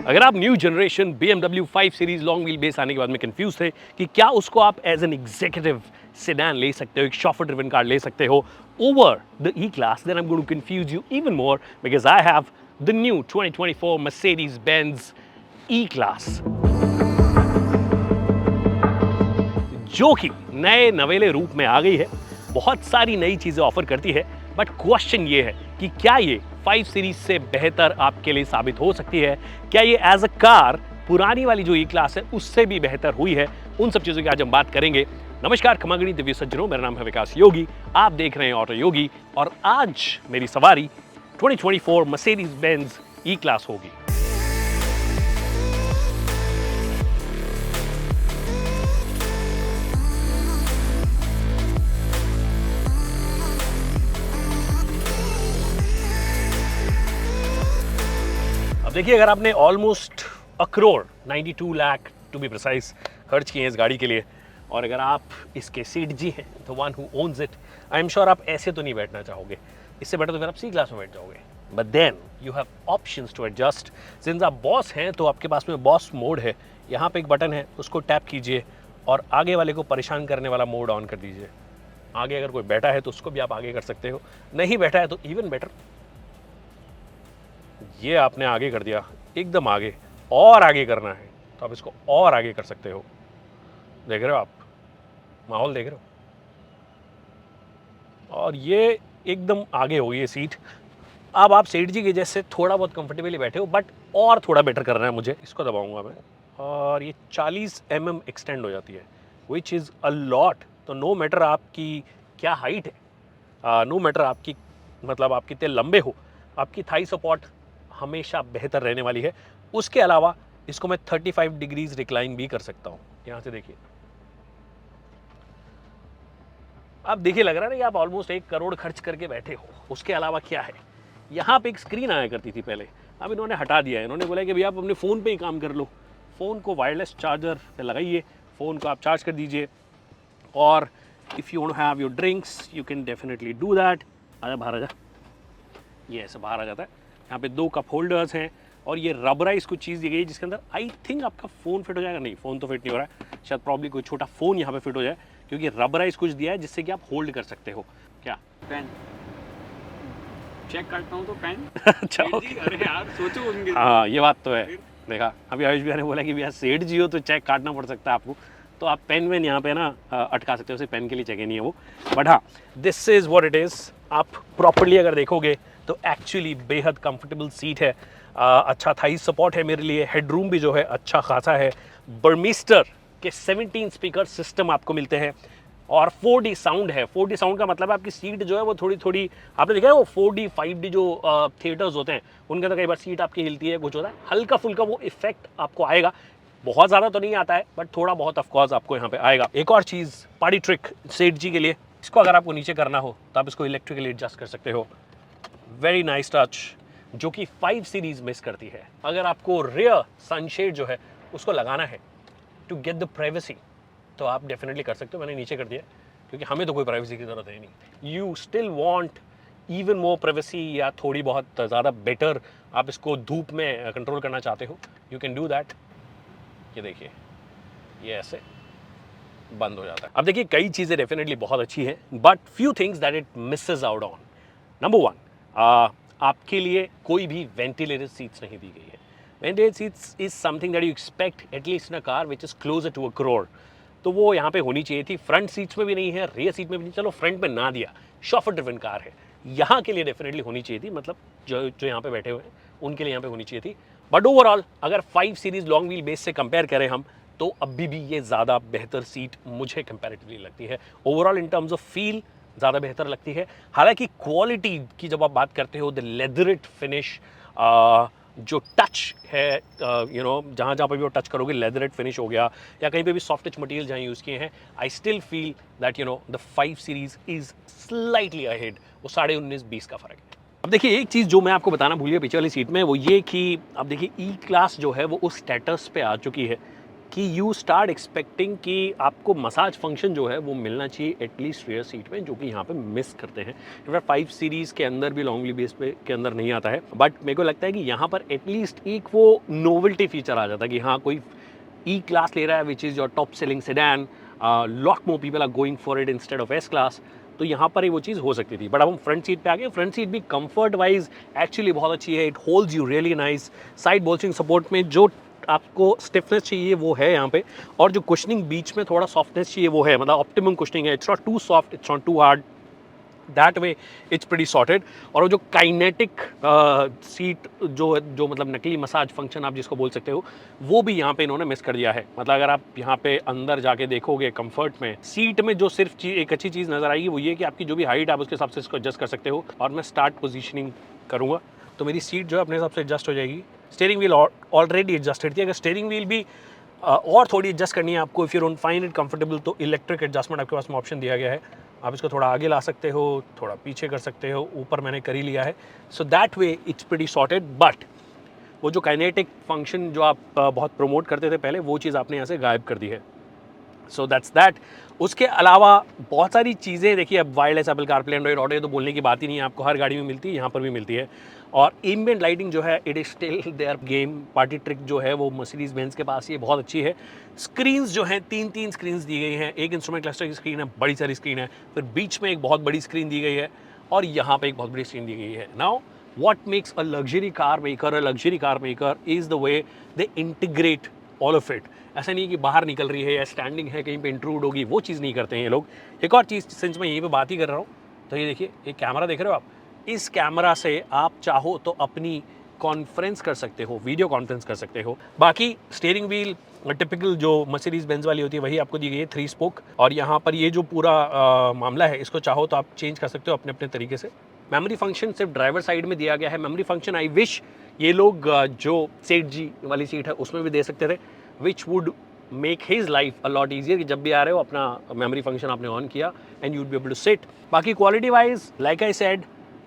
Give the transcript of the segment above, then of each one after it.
अगर आप new generation BMW 5 series long wheel base आने के बाद में कंफ्यूज थे कि क्या उसको आप एज एन एग्जीक्यूटिव सेडान ले सकते हो, एक शॉफर ड्रिवन कार ले सकते हो over the E class, then I am going to confuse you even more because I have the new 2024 Mercedes Benz E class, जो कि नए नवेले रूप में आ गई है, बहुत सारी नई चीजें ऑफर करती है। बट क्वेश्चन ये है कि क्या ये 5 सीरीज से बेहतर आपके लिए साबित हो सकती है? क्या ये एज अ कार पुरानी वाली जो ई क्लास है उससे भी बेहतर हुई है? उन सब चीजों की आज हम बात करेंगे। नमस्कार खमागणी दिव्य सज्जनों, मेरा नाम है विकास योगी, आप देख रहे हैं ऑटो योगी और आज मेरी सवारी 2024 Mercedes Benz ई क्लास होगी। देखिए, अगर आपने almost 1 crore 92 lakh to be precise खर्च किए हैं इस गाड़ी के लिए, और अगर आप इसके सीट जी हैं, the one who owns it, I am sure आप ऐसे तो नहीं बैठना चाहोगे। इससे बेटर तो फिर आप सी क्लास में बैठ जाओगे। But then you have options to adjust. Since आप बॉस हैं तो आपके पास में बॉस मोड है। यहाँ पे एक बटन है, उसको टैप कीजिए और आगे वाले को परेशान करने वाला मोड ऑन कर दीजिए। आगे अगर कोई बैठा है तो उसको भी आप आगे कर सकते हो, नहीं बैठा है तो इवन बेटर, ये आपने आगे कर दिया, एकदम आगे, और आगे करना है तो आप इसको और आगे कर सकते हो। देख रहे हो आप, माहौल देख रहे हो, और ये एकदम आगे हो गई है सीट। अब आप सेठ जी के जैसे थोड़ा बहुत कंफर्टेबली बैठे हो, बट और थोड़ा बेटर करना है मुझे। इसको दबाऊंगा मैं और ये 40 mm एक्सटेंड हो जाती है, विच इज़ अ लॉट। तो नो मैटर आपकी क्या हाइट है, नो मैटर आपकी मतलब आप कितने लंबे हो, आपकी थाई सपोर्ट हमेशा बेहतर रहने वाली है। उसके अलावा इसको मैं 35 डिग्रीज रिक्लाइन भी कर सकता हूँ। यहाँ से देखिए, आप देखिए, लग रहा है ना कि आप ऑलमोस्ट 1 करोड़ खर्च करके बैठे हो। उसके अलावा क्या है, यहाँ पे एक स्क्रीन आया करती थी पहले, अब इन्होंने हटा दिया है। इन्होंने बोला कि भैया आप अपने फ़ोन पे ही काम कर लो। फ़ोन को वायरलेस चार्जर पे लगाइए, फ़ोन को आप चार्ज कर दीजिए, और if you want to have your drinks you can definitely do that. आजा बाहर, आजा, ये ऐसे बाहर आ जाता है। यहाँ पे 2 कप होल्डर्स हैं और ये रबराइज कुछ चीज़ दी गई है जिसके अंदर आई थिंक आपका फ़ोन फिट हो जाएगा। नहीं, फ़ोन तो फिट नहीं हो रहा है, शायद प्रॉब्ली कोई छोटा फ़ोन यहाँ पे फिट हो जाए, क्योंकि रबराइज कुछ दिया है जिससे कि आप होल्ड कर सकते हो। क्या पेन चेक करता हूँ तो पेन अच्छा, अरे यार सोचो उनके। हाँ, ये बात तो है। देखा, अभी आयुष भैया ने बोला कि भैया सेठ जी हो तो चेक काटना पड़ सकता है आपको, तो आप पेन वेन यहाँ पे ना अटका सकते हो। सिर्फ पेन के लिए चाहिए नहीं है वो, बट हाँ, this is what it is. आप प्रॉपर्ली अगर देखोगे तो एक्चुअली बेहद कंफर्टेबल सीट है। अच्छा थाई सपोर्ट है मेरे लिए, हेडरूम भी जो है अच्छा खासा है। बर्मिस्टर के 17 स्पीकर सिस्टम आपको मिलते हैं और 4D साउंड है। 4D साउंड का मतलब आपकी सीट जो है वो थोड़ी थोड़ी, आपने देखा है वो 4D 5D जो थिएटर्स होते हैं उनके अंदर कई बार सीट आपकी हिलती है, कुछ होता है, हल्का फुल्का वो इफेक्ट आपको आएगा। बहुत ज़्यादा तो नहीं आता है, बट थोड़ा बहुत ऑफकोर्स आपको यहाँ पे आएगा। एक और चीज़, पार्टी ट्रिक सेठ जी के लिए, इसको अगर आपको नीचे करना हो तो आप इसको इलेक्ट्रिकली एडजस्ट कर सकते हो। वेरी नाइस टच, जो कि 5 सीरीज मिस करती है। अगर आपको रियर सनशेड जो है उसको लगाना है टू गेट द प्राइवेसी, तो आप डेफिनेटली कर सकते हो। मैंने नीचे कर दिया क्योंकि हमें तो कोई प्राइवेसी की ज़रूरत है नहीं। You still want even more privacy, या थोड़ी बहुत ज़्यादा बेटर आप इसको धूप में कंट्रोल करना चाहते हो, यू कैन डू दैट। ये देखिए, ये ऐसे बंद हो जाता है। अब देखिए, कई चीज़ें डेफिनेटली बहुत अच्छी हैं, but few things that it Mrs out on. Number 1, आपके लिए कोई भी वेंटिलेटेड सीट्स नहीं दी गई है। Ventilated seats is something that you expect at least in a car which is closer to 1 crore, तो वो यहाँ पे होनी चाहिए थी। फ्रंट सीट्स में भी नहीं है, रियर सीट में भी नहीं। चलो फ्रंट में ना दिया, शॉफर ड्रिवन कार है, यहाँ के लिए डेफिनेटली होनी चाहिए थी। मतलब जो यहाँ पे बैठे हुए हैं उनके लिए यहाँ पे होनी चाहिए थी। बट ओवरऑल अगर 5 सीरीज लॉन्ग व्हील बेस से कंपेयर करें हम, तो अभी भी ये ज़्यादा बेहतर सीट मुझे कंपैरेटिवली लगती है। Overall in terms of feel ज़्यादा बेहतर लगती है। हालांकि क्वालिटी की जब आप बात करते हो, द लेदरेट फिनिश, जो टच है, यू नो, जहाँ जहाँ पर भी वो टच करोगे लेदरेट फिनिश हो गया, या कहीं पे भी सॉफ्ट टच मटेरियल जहाँ यूज़ किए हैं, I still feel that you know the 5 series is slightly ahead. वो 19.5-20 का फ़र्क है। अब देखिए, एक चीज़ जो मैं आपको बताना भूल गया पीछे वाली सीट में, वो ये कि अब देखिए ई क्लास जो है वो उस स्टेटस पे आ चुकी है कि यू स्टार्ट एक्सपेक्टिंग कि आपको मसाज फंक्शन जो है वो मिलना चाहिए एटलीस्ट रियर सीट में, जो कि यहाँ पे मिस करते हैं। इनफैक्ट 5 सीरीज़ के अंदर भी लॉन्ग व्हील बेस पे के अंदर नहीं आता है, बट मेरे को लगता है कि यहाँ पर एटलीस्ट एक वो नोवेल्टी फीचर आ जाता है कि हाँ कोई ई क्लास ले रहा है which is your top selling sedan, lot more people are going for it instead of S class, तो यहाँ पर ही वो चीज़ हो सकती थी। बट अब हम फ्रंट सीट पे आ गए। फ्रंट सीट भी कंफर्ट वाइज एक्चुअली बहुत अच्छी है, it holds you really nice. Side bolstering support में जो आपको स्टिफनेस चाहिए वो है यहाँ पे, और जो कुशनिंग बीच में थोड़ा सॉफ्टनेस चाहिए वो है, मतलब ऑप्टिमम कुशनिंग है, it's not too soft, it's not too hard, that way it's pretty sorted. और वो जो काइनेटिक सीट जो मतलब नकली मसाज फंक्शन आप जिसको बोल सकते हो, वो भी यहाँ पे इन्होंने मिस कर दिया है। मतलब अगर आप यहाँ पे अंदर जाके देखोगे कंफर्ट में, सीट में जो सिर्फ एक अच्छी चीज़ नज़र आएगी वो ये कि आपकी जो भी हाइट आप उसके हिसाब से इसको एडजस्ट कर सकते हो। और मैं स्टार्ट पोजिशनिंग करूँगा तो मेरी सीट जो है अपने हिसाब से एडजस्ट हो जाएगी। स्टीयरिंग व्हील ऑलरेडी एडजस्टेड थी, अगर स्टीयरिंग व्हील भी और थोड़ी एडजस्ट करनी है आपको, if you don't find it comfortable, तो इलेक्ट्रिक एडजस्टमेंट आपके पास में ऑप्शन दिया गया है। आप इसको थोड़ा आगे ला सकते हो, थोड़ा पीछे कर सकते हो, ऊपर मैंने कर ही लिया है। So that way it's pretty sorted. But वो जो काइनेटिक फंक्शन जो आप बहुत प्रमोट करते थे पहले, वो चीज़ आपने यहाँ से गायब कर दी है। So that's that. उसके अलावा बहुत सारी चीज़ें देखिए, अब wireless Apple CarPlay Android audio तो बोलने की बात ही नहीं है, आपको हर गाड़ी में मिलती है, यहाँ पर भी मिलती है। और एम्बिएंट लाइटिंग जो है, it is still their game. Party trick जो है वो मर्सिडीज बेंज के पास ये बहुत अच्छी है। स्क्रीन्स जो हैं, 3 स्क्रीन्स दी गई हैं। एक इंस्ट्रूमेंट क्लस्टर की स्क्रीन है, बड़ी सारी स्क्रीन है, फिर बीच में एक बहुत बड़ी स्क्रीन दी गई है, और यहाँ पे एक बहुत बड़ी स्क्रीन दी गई है। Now what makes a luxury car maker is the way they integrate all of it। ऐसा नहीं कि बाहर निकल रही है या स्टैंडिंग है कहीं पे इंट्रूड होगी, वो चीज़ नहीं करते हैं ये लोग। एक और चीज़, सिंस मैं यहीं पे बात ही कर रहा हूँ, तो ये देखिए, एक कैमरा देख रहे हो आप, इस कैमरा से आप चाहो तो अपनी कॉन्फ्रेंस कर सकते हो, वीडियो कॉन्फ्रेंस कर सकते हो। बाकी स्टीयरिंग व्हील टिपिकल जो मर्सिडीज बेंज वाली होती है वही आपको दी गई है, 3 स्पोक। और यहाँ पर ये जो पूरा मामला है, इसको चाहो तो आप चेंज कर सकते हो अपने अपने तरीके से। मेमोरी फंक्शन सिर्फ ड्राइवर साइड में दिया गया है। मेमोरी फंक्शन आई विश ये लोग जो सेठ जी वाली सीट है उसमें भी दे सकते थे, which would make his life a lot easier, कि जब भी आ रहे हो अपना मेमोरी फंक्शन आपने ऑन किया and you'd be able to sit. बाकी quality wise, like I said,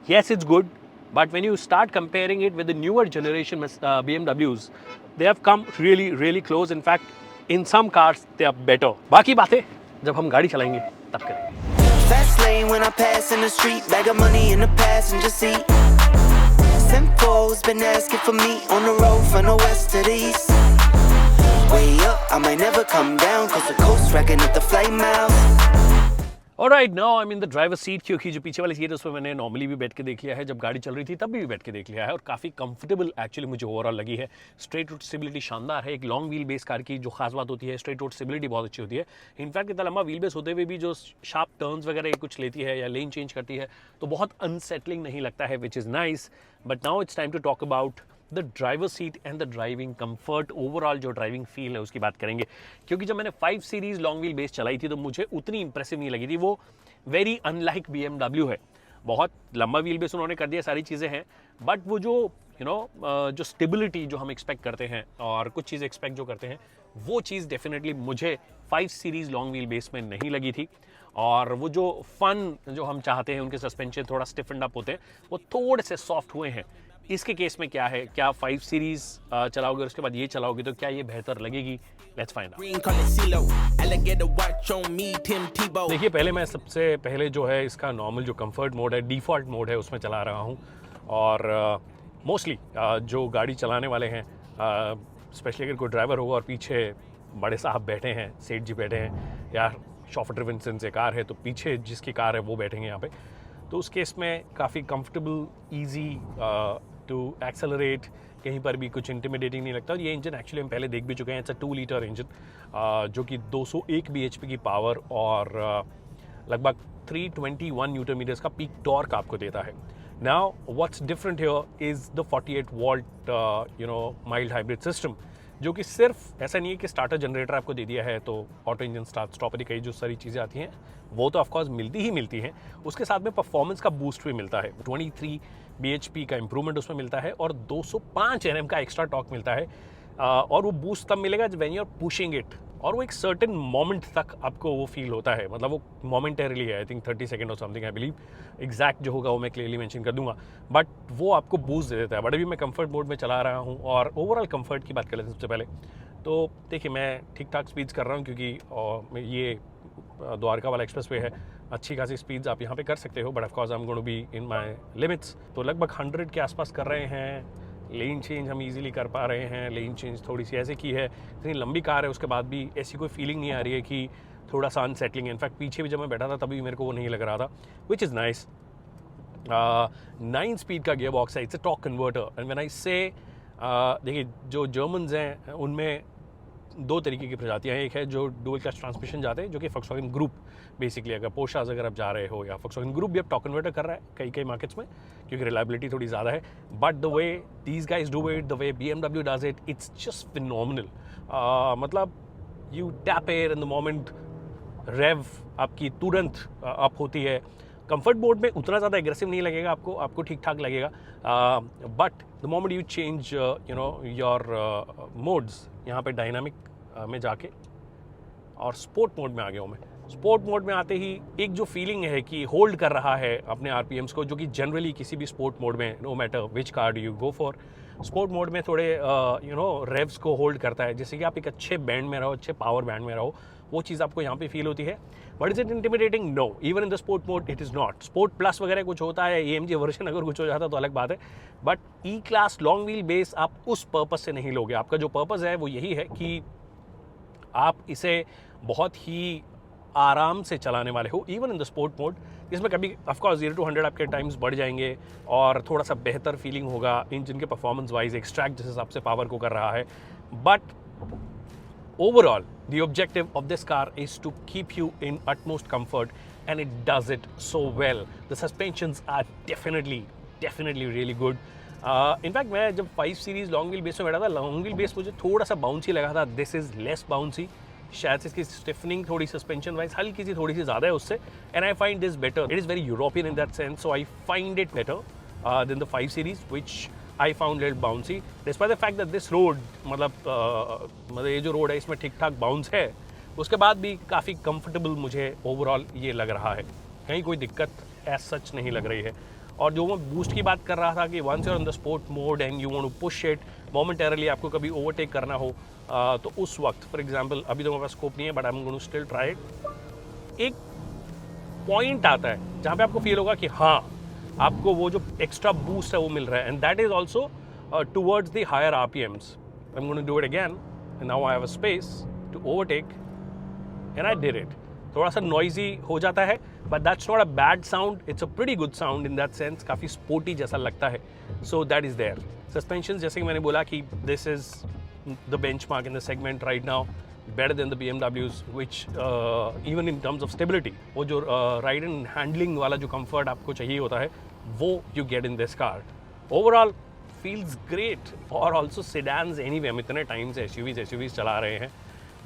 yes it's good, but when you start comparing it with the newer generation BMWs, they have come really close. In fact in some cars they are better. बाकी बातें जब हम गाड़ी चलाएंगे तब करेंगे। Fast lane when I pass in the street, bag of money in the passenger seat. Simcoe's been asking for me on the road from the west to the east. Way up, I might never come down, cause the coast racking up the flight miles. Alright, now I mean the driver seat, क्योंकि जो पीछे वाली seat है उसमें मैंने normally भी बैठ के देख लिया है, जब गाड़ी चल रही थी तब भी बैठ के देख लिया है, और काफ़ी कंफर्टेबल एक्चुअली मुझे ओवरऑल लगी है। स्ट्रेट रोड स्टेबिलिटी शानदार है। एक लॉन्ग व्हील बेस कार की जो खास बात होती है, स्ट्रेट रोड स्टेबिलिटी बहुत अच्छी होती है। इनफैक्ट इतना लंबा व्हील बेस होते हुए भी जो शार्प टर्न्स वगैरह कुछ लेती है या लेन चेंज करती है तो बहुत अनसेटलिंग नहीं लगता है, which is nice. But now it's time to talk about the driver seat and the driving comfort. Overall जो ड्राइविंग फील है उसकी बात करेंगे, क्योंकि जब मैंने 5 सीरीज़ लॉन्ग व्हील बेस चलाई थी तो मुझे उतनी इंप्रेसिव नहीं लगी थी। वो वेरी अनलाइक BMW है, बहुत लंबा व्हील बेस उन्होंने कर दिया, सारी चीज़ें हैं, बट वो जो जो स्टेबिलिटी जो हम एक्सपेक्ट करते हैं और कुछ चीज़ एक्सपेक्ट जो करते हैं, वो चीज़ डेफिनेटली मुझे 5 सीरीज़ लॉन्ग व्हील बेस में नहीं लगी थी। और वो जो फन जो हम चाहते हैं, उनके सस्पेंशन थोड़ा स्टिफेंड अप होते हैं, वो थोड़े से सॉफ्ट हुए हैं। इसके केस में क्या है, क्या 5 सीरीज़ चलाओगे और उसके बाद ये चलाओगे तो क्या ये बेहतर लगेगी? Let's find out. देखिए, पहले मैं सबसे पहले जो है इसका नॉर्मल जो कंफर्ट मोड है, डिफ़ॉल्ट मोड है, उसमें चला रहा हूँ। और मोस्टली जो गाड़ी चलाने वाले हैं, स्पेशली अगर कोई ड्राइवर होगा और पीछे बड़े साहब बैठे हैं, सेठ जी बैठे हैं, या शॉफर ड्रिवन सेंस से कार है तो पीछे जिसकी कार है वो बैठेंगे यहाँ पे, तो उस केस में काफ़ी कंफर्टेबल, ईजी टू एक्सेलरेट, कहीं पर भी कुछ इंटिमिडेटिंग नहीं लगता। और ये इंजन एक्चुअली हम पहले देख भी चुके हैं, इट्स अ 2 लीटर इंजन जो कि 201 bhp की पावर और लगभग 321 न्यूटन मीटर्स का पीक टॉर्क आपको देता है। Now what's different here is the 48 volt mild hybrid system, जो कि सिर्फ ऐसा नहीं है कि स्टार्टर जनरेटर आपको दे दिया है तो ऑटो इंजन स्टार्ट स्टॉप, कई जो सारी चीज़ें आती हैं वो तो ऑफकोर्स मिलती ही मिलती हैं, उसके साथ में परफॉर्मेंस का बूस्ट भी मिलता है। 23 bhp का इंप्रूवमेंट उसमें मिलता है और 205 Nm का एक्स्ट्रा टॉर्क मिलता है। और वो बूस्ट तब मिलेगा when you are pushing it, और वो एक सर्टेन मोमेंट तक आपको वो फील होता है, मतलब वो मोमेंटरीली है, आई थिंक 30 सेकेंड और समथिंग, आई बिलीव। एग्जैक्ट जो होगा वो मैं क्लियरली मेंशन कर दूंगा, बट वो आपको बूस्ट दे देता है। बट अभी मैं कंफर्ट मोड में चला रहा हूँ, और ओवरऑल कंफर्ट की बात करें सबसे पहले तो देखिए मैं ठीक ठाक स्पीड्स कर रहा हूँ क्योंकि ये द्वारका वाला एक्सप्रेस वे है, अच्छी खासी स्पीड्स आप यहाँ पे कर सकते हो, but of course I am going to be in my limits. तो लगभग 100 के आसपास कर रहे हैं। लेन चेंज हम इजीली कर पा रहे हैं। लेन चेंज थोड़ी सी ऐसे की है, इतनी लंबी कार है उसके बाद भी ऐसी कोई फीलिंग नहीं आ रही है कि थोड़ा सा अनसेटलिंग है। इनफैक्ट पीछे भी जब मैं बैठा था तभी मेरे को वो नहीं लग रहा था, विच इज़ नाइस। 9 स्पीड का गियर बॉक्स है, it's a torque converter. And when I से देखिए जो जर्मन्स हैं उनमें 2 तरीके की प्रजातियाँ हैं। एक है जो डुअल क्लच ट्रांसमिशन जाते हैं, जो कि फॉक्सवैगन ग्रुप बेसिकली, अगर पोर्शास अगर आप जा रहे हो या फॉक्सवैगन ग्रुप भी अब टॉर्क कन्वर्टर कर रहा है कई मार्केट्स में, क्योंकि रिलायबिलिटी थोड़ी ज़्यादा है। But the way these guys do it, the way BMW does it, it's just phenomenal. मतलब you tap air in the moment, rev आपकी तुरंत अप होती है। कंफर्ट मोड में उतना ज़्यादा एग्रेसिव नहीं लगेगा आपको ठीक ठाक लगेगा, but the moment you change your modes, यहाँ पे डायनामिक में जाके और स्पोर्ट मोड में आ गया हूँ मैं। स्पोर्ट मोड में आते ही एक जो फीलिंग है कि होल्ड कर रहा है अपने RPMs को, जो कि जनरली किसी भी स्पोर्ट मोड में, no matter which car do you go for, sport mode में थोड़े रेव्स को होल्ड करता है, जैसे कि आप एक अच्छे बैंड में रहो, अच्छे पावर बैंड में रहो, वो चीज़ आपको यहाँ पे फील होती है। But is it intimidating? No, even in the sport mode it is not. Sport plus वगैरह कुछ होता है, AMG वर्जन अगर कुछ हो जाता तो अलग बात है, but E class long wheel base आप उस पर्पस से नहीं लोगे। आपका जो पर्पस है वो यही है कि आप इसे बहुत ही आराम से चलाने वाले हो, even in the sport mode. इसमें कभी ऑफकोर्स 0 to 100 आपके टाइम्स बढ़ जाएंगे और थोड़ा सा बेहतर फीलिंग होगा इंजन के परफॉर्मेंस वाइज, एक्सट्रैक्ट जिस हिसाब से पावर को कर रहा है। But overall the objective of this car is to keep you in utmost comfort, and it does it so well. The suspensions are definitely really good. In fact मैं जब 5 series long wheel base में बैठा था, long wheel base मुझे थोड़ा सा bouncy लगा था, दिस इज लेस बाउंसी। शायद से इसकी स्टिफनिंग थोड़ी सस्पेंशन वाइज हल्की सी थोड़ी सी ज़्यादा है उससे, and I find this better. It is very European in that sense, so I find it better than the 5 series which I found little bouncy, despite the fact that this road मतलब ये जो road है इसमें ठीक ठाक bounce है, उसके बाद भी काफ़ी कंफर्टेबल मुझे ओवरऑल ये लग रहा है। कहीं कोई दिक्कत एज सच नहीं लग रही है। और जो मैं बूस्ट की बात कर रहा था कि once you are on the sport mode and you want to push it momentarily, आपको कभी ओवरटेक करना हो तो उस वक्त, फॉर एग्जांपल अभी तो मेरे पास स्कोप नहीं है, but I am going to still try it. एक पॉइंट आता है जहाँ पे आपको फील होगा कि हाँ आपको वो जो एक्स्ट्रा बूस्ट है वो मिल रहा है, and that is also towards the higher RPMs। I am going to do it again, and now I have a space to overtake, and I did it. थोड़ा सा नॉइजी हो जाता है, but that's not a bad sound, it's a pretty good sound in that sense, काफ़ी sporty जैसा लगता है। So that is there. Suspension जैसे कि मैंने बोला कि this is the benchmark in the segment right now, better than the BMWs, which even in terms of stability, वो जो ride and handling वाला जो comfort आपको चाहिए होता है वो you get in this car. Overall feels great. और also sedans anyway, हम इतने टाइम से SUVs चला रहे हैं,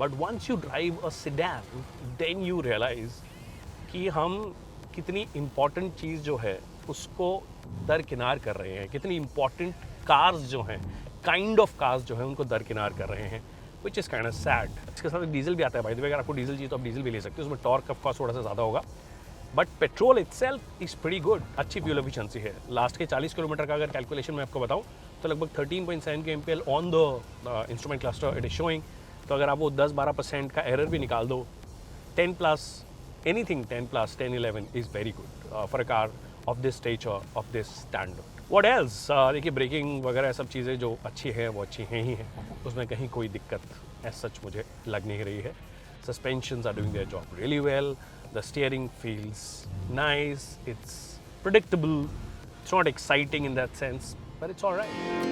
but once you drive a sedan then you realize कि हम कितनी important चीज़ जो है उसको दरकिनार कर रहे हैं, कितनी important cars जो हैं, kind of cars जो हैं उनको दरकिनार कर रहे हैं, which is kind of sad. इसके साथ डीजल भी आता है, बाय द वे, अगर आपको डीजल चाहिए तो आप डीजल भी ले सकते हो, उसमें टॉर्क ऑफ कोर्स थोड़ा सा ज़्यादा होगा, but petrol itself is pretty good, अच्छी फ्यूल एफिशिएंसी है। लास्ट के 40 किलोमीटर का अगर कैलकुलेशन मैं आपको बताऊँ तो लगभग 13.7 के MPL on the instrument cluster it is showing. तो अगर आप वो 10-12% का एरर भी निकाल दो, 10+, anything 10+, 10-11 is very good for a car of this stature, of this standard. What else? देखिए ब्रेकिंग वगैरह सब चीज़ें जो अच्छी हैं वो अच्छी हैं ही हैं, उसमें कहीं कोई दिक्कत एज सच मुझे लग नहीं रही है। Suspensions are doing their job really well. The steering feels nice. It's predictable. It's not exciting in that sense, but it's all right.